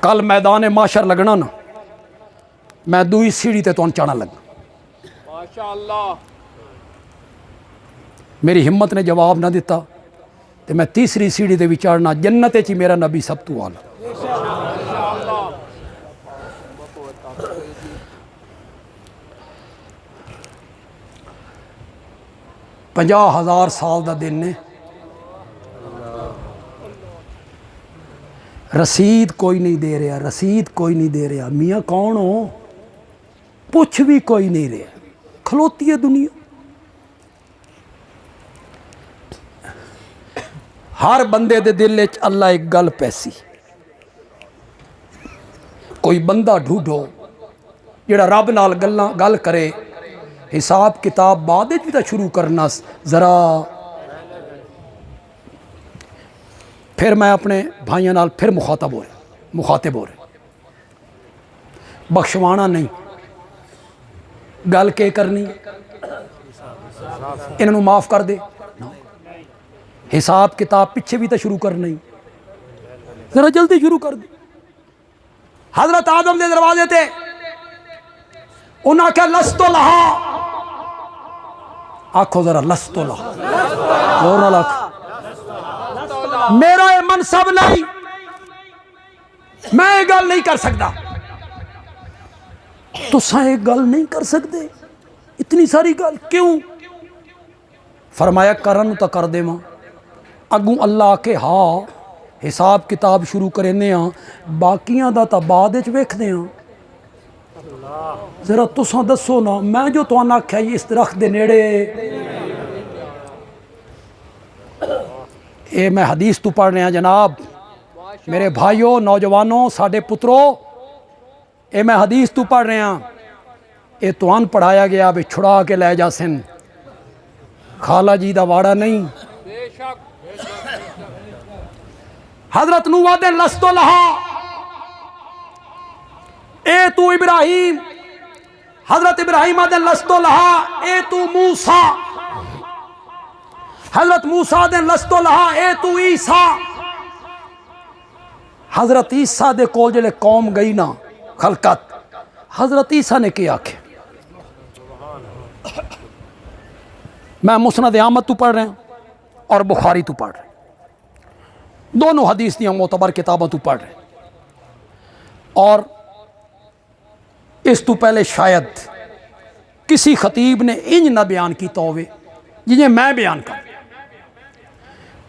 कल मैदान माशर लगना ना, मैं दूई सीढ़ी ते तुहानू चाहना लगा। माशाअल्लाह। मेरी हिम्मत ने जवाब ना दिता तो मैं तीसरी सीढ़ी ते भी चढ़ना, जन्नत च मेरा नबी सब तो आला। 50,000 साल का दिन ने, रसीद कोई नहीं दे रहा, रसीद कोई नहीं दे रहा। मियाँ कौन हो, पुछ भी कोई नहीं रहा, खलोती है दुनिया। हर बंदे दे दिल च अल्लाह एक गल पैसी, कोई बंदा ढूंढो जिहड़ा रब नाल गल करे। हिसाब किताब बाद भी तो शुरू करना जरा। फिर मैं अपने भाइयों नाल फिर मुखातब हो रहे, बख्शवाना नहीं, गल के करनी, इन्हों माफ़ कर दे। हिसाब किताब पिछे भी तो शुरू करना ही, जरा जल्दी शुरू कर दे। हजरत आदम के दरवाजे थे उन्हें आख्या लस्तो लहा, आखो जरा लस्तो लहा, और ना लाख, मेरा ये मनसब नहीं, मैं ये गल नहीं कर सकता। तुसा ये गल नहीं कर सकते, इतनी सारी गल क्यों? फरमाया करन तो कर देवां, अगू अल्लाह के हाँ हिसाब किताब शुरू करें, बाकियां दा तो बाद विच वेखदे हां। जरा तुसां दसो ना, मैं जो तुहानू आख्या इस दरख्त दे नेड़े, ये मैं हदीस तो पढ़ रहा जनाब, मेरे भाइयों, नौजवानों, साडे पुत्रों, ये मैं हदीस तो पढ़ रहा। ये तुहानू पढ़ाया गया भी छुड़ा के लै जा सन, खाला जी दा वाड़ा नहीं। हजरत नूह आदे लस्तो लहा, ए तू इब्राहिम, हजरत इब्राहिम आदे लस्तो लहा, ए तू मूसा, हजरत मूसा आदे लस्तो लहा, ए तू ईसा। हजरत ईसा दे कोल जिले कौम गई ना खलकत, हजरत ईसा ने क्या आखे? मैं मुस्नद अहमद तो पढ़ रहा और बुखारी तो पढ़ रहा, दोनों हदीस दी मोतबर किताबों तो पढ़ रहे। और इस तो पहले शायद किसी खतीब ने इंज ना बयान किया हो जिन्हें मैं बयान कर,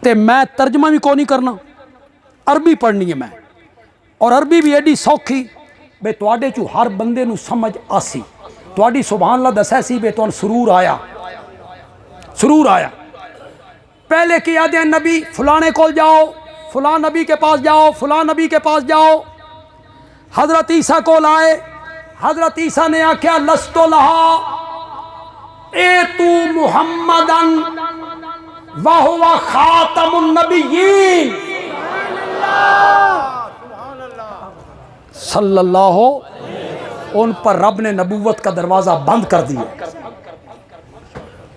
ते मैं तर्जमा भी को नहीं करना, अरबी पढ़नी है मैं, और अरबी भी एडी सौखी बे तुहाडे चू हर बंदे नू समझ आसी। तुहाडी सुभान अल्लाह दस्या सी बे तुहानू सुरूर आया, सुरूर आया। पहले की आदे नबी फलाने कोल जाओ, फलां नबी के पास जाओ, फलां नबी के पास जाओ। हजरत ईसा कोल आए, हजरत ईसा ने आख्या लस्तो लहा, ए तू मुहम्मदन वहुवा खातमुन नबिय्यीन सल्लल्लाहु, उन पर रब ने नबूवत का दरवाजा बंद कर दिया।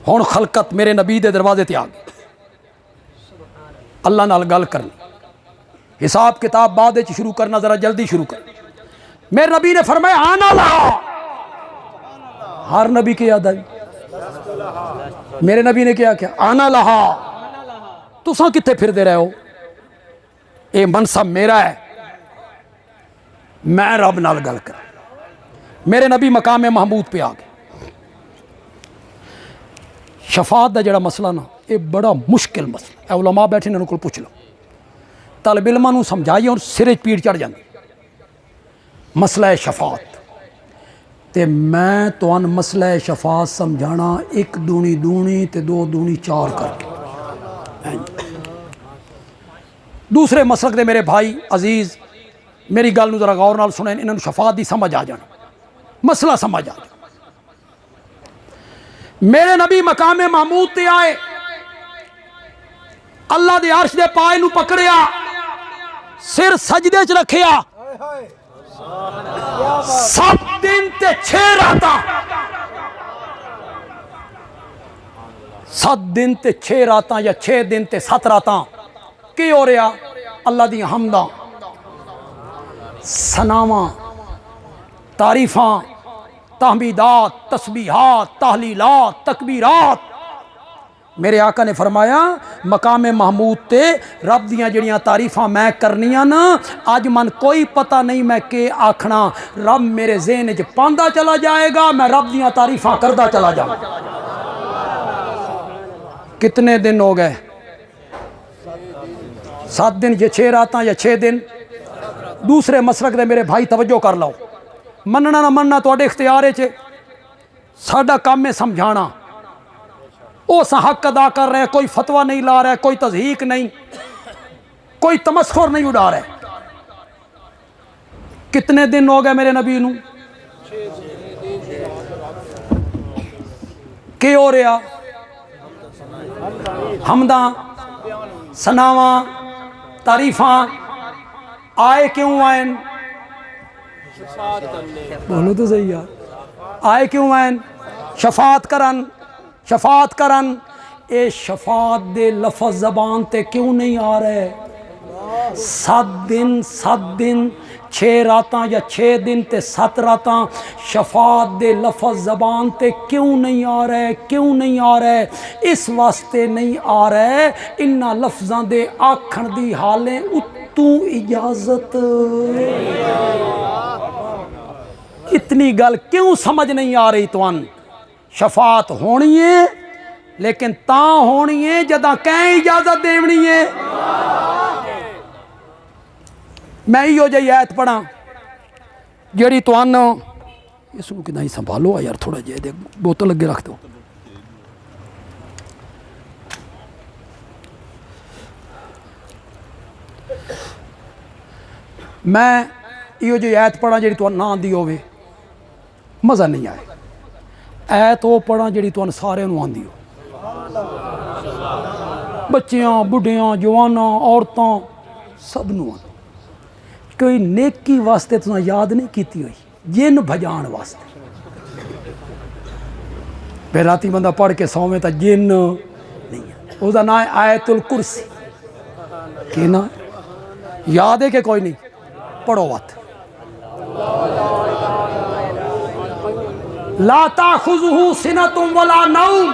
हुण खलकत मेरे नबी दे दरवाजे ते आ गई, अल्लाह नाल गल करनी, हिसाब किताब बाद विच शुरू करना, जरा जल्दी शुरू कर। मेरे नबी ने फरमाया आना लहा, हर नबी की याद आई, मेरे नबी ने क्या किया? आना लहा। तुसां कित्थे फिरदे रहे हो? ये मनसब मेरा है, मैं रब नाल गल कर। मेरे नबी मकाम महमूद पे आ गए। शफात का जोड़ा मसला ना, ये बड़ा मुश्किल मसला है। उलमा बैठे इन्होंने को पूछ लो, तलब इल्मां नूं समझाइए और सिरे पीड़ चढ़ जाती। मसला है शफात, ते मैं तुहानू मसला है शफात समझाना एक दूनी दूनी ते दो दूनी चार करके। दूसरे मसलक दे मेरे भाई अजीज़, मेरी गल नूं जरा गौर नाल सुने, इन्होंने शफात की समझ आ जाना, मसला समझ आ जाए। मेरे नबी मकाम महमूद ते आए, अल्लाह दे अर्श दे पाए नूं पकड़िया, सिर सजदे च रखिया, 7 दिन ते 6 रातां, 7 दिन ते 6 रातां या 6 दिन ते 7 रातां की हो रहा? अल्लाह दी हमदा, सनावा, तारीफ़ा, तहमीदात, तस्बीहात, तहलीलात, तकबीरात। मेरे आका ने फरमाया मकाम महमूद ते रब दियां जड़ियां तारीफ़ां मैं करनियां ना, अज मन कोई पता नहीं मैं के आखना, रब मेरे ज़हन च पांदा चला जाएगा, मैं रब दियां तारीफ़ां करदा चला जाऊँ। कितने दिन हो गए? 7 दिन या 6 रातां या 6 दिन? दूसरे मसलक दे मेरे भाई तवज्जो कर लो, मनना ना मनना तुहाडे इख्तियार च, साडा काम है समझाना। उस हक अदा कर रहे हैं, कोई फतवा नहीं ला रहा है, कोई तज़हीक नहीं, कोई तमस्खुर नहीं उड़ा रहा है। कितने दिन हो गए मेरे नबी नू? के हो रहा? हमदा, सनावा, तारीफा आए क्यों आए? बोलो तो सही यार, आए क्यों आए? शफात करन, शफात करन। ये शफात दे लफज जबान ते क्यों नहीं आ रहे? 7 दिन 6 रातां या 6 दिन ते 7 रातां शफात दे लफज जबान ते क्यों नहीं आ रहे? क्यों नहीं आ रहे? इस वास्ते नहीं आ रहे, इन्ना लफ्जां दे आखण दी हालें उत्तू इजाजत। इतनी गल क्यों समझ नहीं आ रही तुहानू? शफात होनी है, लेकिन ता होनी है जदा कैं इजाजत देवनी है। मैं इहो जी ऐत पढ़ा जी तुहानू, इसनू किदां ही संभालो यार, थोड़ा जिहा बोतल अगे रख दो। मैं इहो जी ऐत पढ़ा जी तुहानू ना आंदी होवे, मज़ा नहीं आए। ऐत वो पढ़ा जी तुहानू सारे नू आंदी हो, बच्चियां, बुढ़ियां, जवानां, औरतां सब नू आंदी। कोई नेकी वास्ते तुसां याद नहीं की हुई, जिन भजाण वास्ते। फिर राती बंदा पढ़ के सौवे तो जिन नहीं है, उसका नाम है आयतुल कुर्सी। कि ना याद है कि कोई नहीं? पढ़ो बात। ला ताखुज़ुहु सिनतुम वला नौम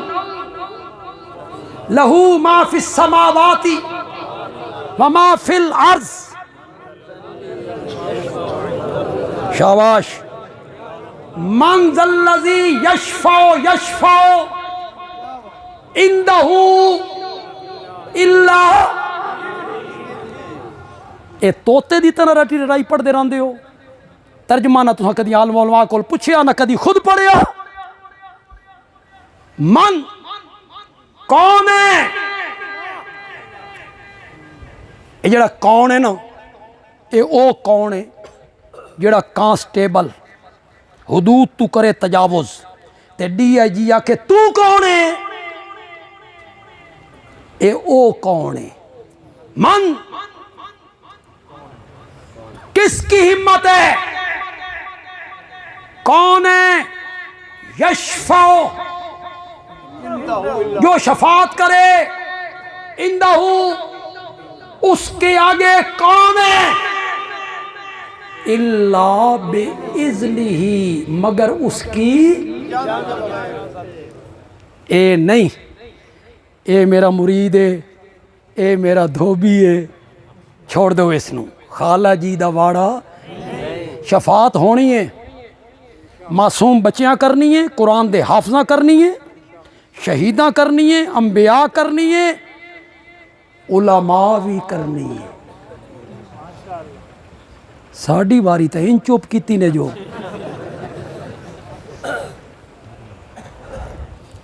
लहू मा फिस समावाति व मा फिल अर्ज़। शाबाश। मन ज़ल्लज़ी यशफ़ौ इंदहू इल्ला। ये तोते दी तरह रटी रटाई पढ़ते रहंदे हो। तर्जमा ना तुसां कदी आलम उलमा कोल पुछया, ना कदी खुद पढ़िया। मन कौन है? ये जड़ा कौन है ना, ये ओ कौन है जड़ा कांस्टेबल हुदूद तू करे तजावुज ते DIG आके तू कौन है? ये ओ कौन है? मन किसकी हिम्मत है? कौन है? यशफौ, जो शफात करे, इंदहू, उसके आगे कौन है? इल्ला बिइज़्निही, मगर उसकी। ए नहीं, ए मेरा मुरीद है, ए मेरा धोबी है, छोड़ दो इसनू। खाला जी दा वाड़ा। शफात होनी है, मासूम बच्चियां करनी है, कुरान दे हाफजा करनी है, शहीदा करनी है, अंबिया करनी है, उलमा भी करनी है। साड़ी बारी तो इन चुप की ने जो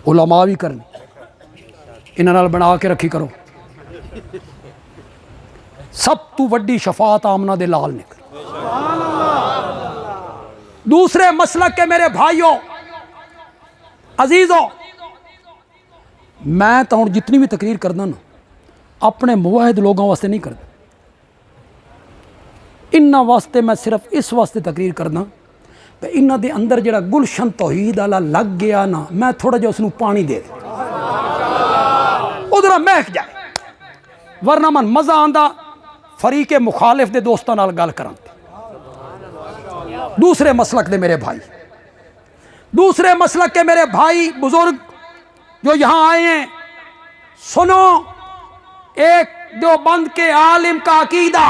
उलमा भी करनी, इन्हां नाल बना के रखी करो। सब तू वड्डी शफात आमना दे लाल निकल। दूसरे मसलक के मेरे भाइयों अजीजों, मैं तो हुण जितनी भी तकरीर करदा ना, अपने मुवाहिद लोगों वास्ते नहीं करदा। इन्हां वास्ते मैं सिर्फ इस वास्ते तकरीर करदा तो इन्हां दे अंदर जिहड़ा गुलशन तौहीद वाला लग गया ना, मैं थोड़ा जिहा उसनूं पानी दे उधर महक जाए। वरना मन मज़ा आंदा फरीके मुखालिफ दे दोस्तां नाल गल करां। दूसरे मसलक दे मेरे भाई, दूसरे मसलक के मेरे भाई बुजुर्ग जो यहां आए हैं, सुनो, एक देवबंद के आलिम का अकीदा,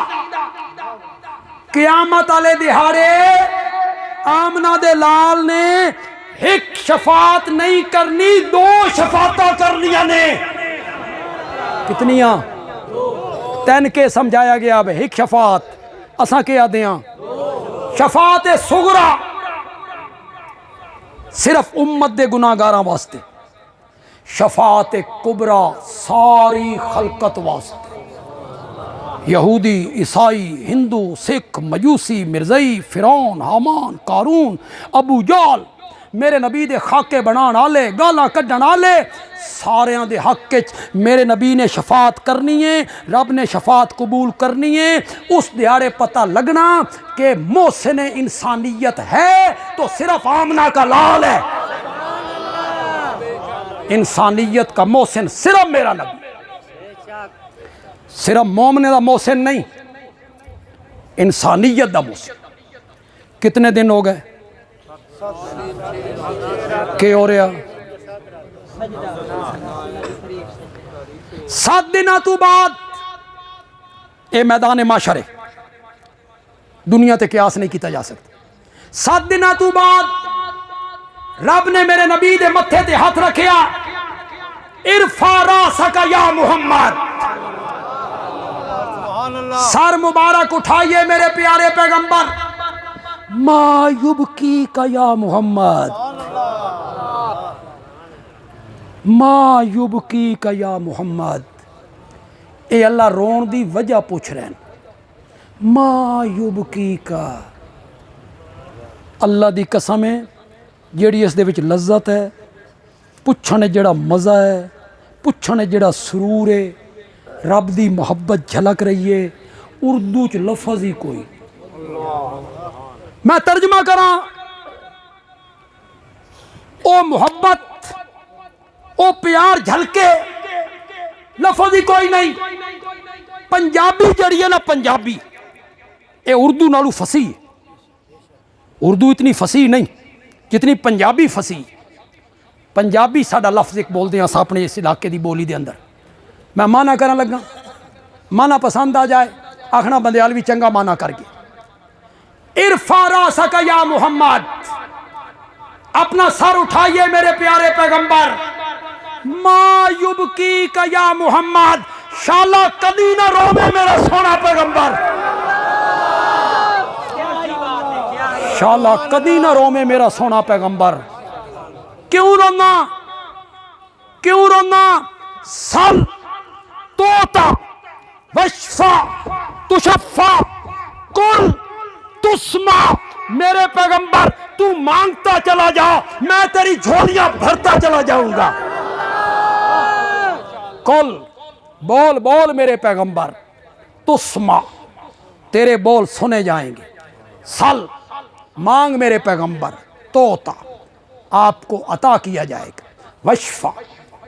क़यामत वाले दिहाड़े आमना दे लाल ने एक शफात नहीं करनी, दो शफाता करनिया ने। कितनियां? तैन के समझाया गया भाई, एक शफात असा के आदे शफात सुगरा सिर्फ उम्मत दे गुनाहगारां वास्ते, शफात कुबरा सारी खलकत वास्ते। यहूदी, ईसाई, हिंदू, सिख, मजूसी, मिर्जई, फिरौन, हामान, कारून, अबू जाल, मेरे नबी दे खाके बनाने वाले, गालां कड्ढण वाले, सारियां दे हक च मेरे नबी ने शफात करनी है, रब ने शफात कबूल करनी है। उस दिहाड़े पता लगना कि मोहसिन इंसानियत है तो सिर्फ आमना का लाल है। इंसानियत का मोहसिन सिर्फ मेरा नबी, सिर्फ मोमने का मोहसिन नहीं, इंसानियत का मोहसिन। कितने दिन हो गए के हो रहा? 7 दिन तो बाद ये मैदान माशरे दुनिया ते क्यास नहीं किया जा सकता। 7 दिन तो बाद रब ने मेरे नबी दे मत्थे ते हाथ रखिया, इरफा रासका या मुहम्मद, सर मुबारक उठाइए मेरे प्यारे पैगंबर, मायुबकी का या मोहम्मद, मायुबकी का या मोहम्मद। ये अल्लाह रोन दी वजह पूछ रहे हैं, मायुबकी का। अल्लाह दी कसम है, जेड़ी इस दे विच लज्जत है, पुछण जेड़ा मज़ा है, पुछण जेड़ा सुरूर है, रब दी मोहब्बत झलक रही है। उर्दू च लफज ही कोई, मैं तर्जमा करा, ओ मोहब्बत, ओ प्यार झलके, लफज ही कोई नहीं। पंजाबी जड़ी है ना, पंजाबी ये उर्दू नालू फसी है। उर्दू इतनी फसी नहीं जितनी पंजाबी फसी। पंजाबी साडा लफ्ज एक बोलते हैं अपने इस इलाके की बोली के अंदर। मैं माना करन लगा, माना पसंद आ जाए, आखना बंदयाल भी चंगा माना करके। इरफा रासका या मोहम्मद, अपना सर उठाइए मेरे प्यारे पैगंबर, मायुबकी का या मोहम्मद, शाला कदी ना रोवे मेरा सोना पैगंबर, शाला कदी ना रोवे मेरा सोना पैगंबर। क्यों रोना, क्यों रोना? सल तोता वशफा तुशफ़ा कुल तुस्मा, मेरे पैगंबर तू मांगता चला जा, मैं तेरी झोलियां भरता चला जाऊंगा। कुल बोल बोल मेरे पैगंबर, तुस्मा तेरे बोल सुने जाएंगे। सल मांग मेरे पैगंबर, तोता आपको अता किया जाएगा। वशफा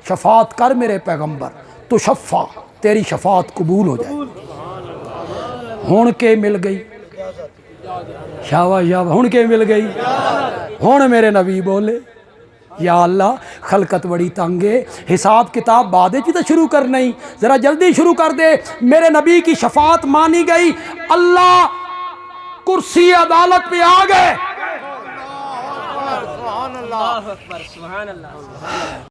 शफात कर मेरे पैगंबर, तुशफ़ा तेरी शफात कबूल हो जाए। हुण के मिल गई, शाबाश शाबाश, हुण के मिल गई। हुण मेरे नबी बोले, या अल्लाह खलकत बड़ी तंग है, हिसाब किताब बाद ही तो शुरू करना ही, जरा जल्दी शुरू कर दे। मेरे नबी की शफात मानी गई, अल्लाह कुर्सी अदालत पे आ गए।